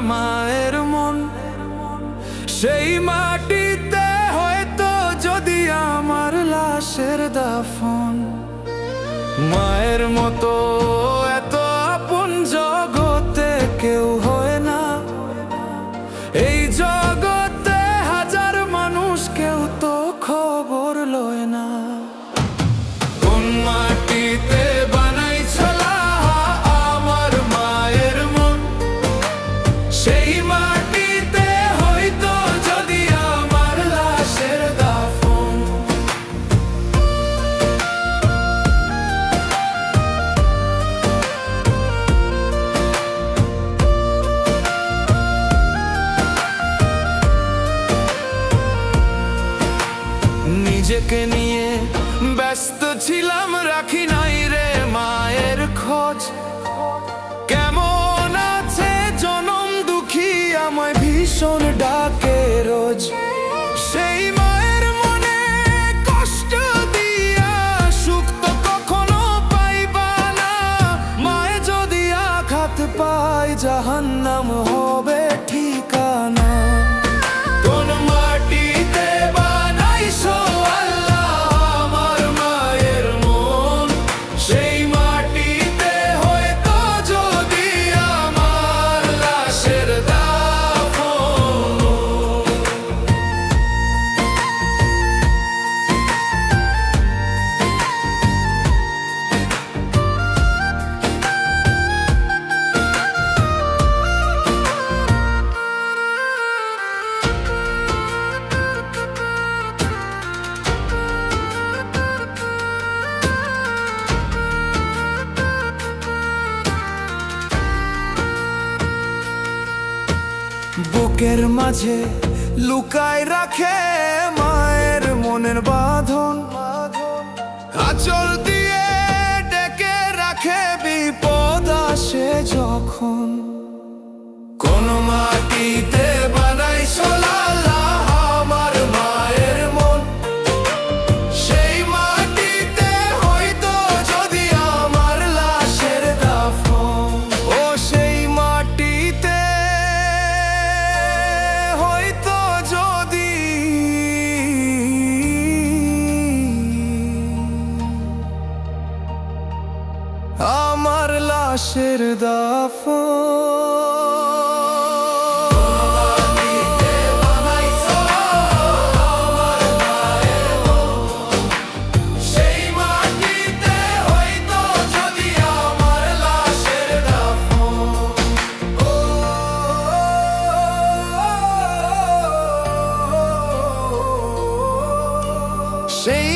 মায়ের মন। সেই মাটিতে হয়তো যদি আমার লাশের দাফন। মায়ের মতো এত আপন জগতে কেউ হয় না। এই জগতে হাজার মানুষ, কেউ তো খবর লয় না। কোন মাটিতে বানাইছলা আমার মায়ের মন। সেই মাটিতে হয়তো যদি আমার লাশের দাফন। নিজেকে নিয়ে ব্যস্ত ছিলাম, রাখি নাই রে মায়ের খোঁজ। কেমন আছে জনম দুঃখী, আমায় ভীষণ ডাকে রোজ। সেই মায়ের মনে কষ্ট দিয়া সুখ তো কখনো পাইবা না। মায়ে যদি আঘাত পায়, জাহান্নাম হবে ঠিকানা। কোন মাটিতে বানাইছো আল্লাহ আমার মায়ের মন। সেই মাটিতে হয়তো যদি আমার লাশের দাফন। বুকের মাঝে লুকায় রাখে মায়ের মনের বাঁধন। আঁচল দিয়ে ডেকে রাখে বিপদ আসে যখন। কোন মাটিতে বানাইছো আল্লাহ আমার মায়ের মন। সেই মাটিতে হয়তো যদি আমার লাশের দাফন। ও সেই মাটিতে হয়তো যদি আমার লাশের দাফন। সেই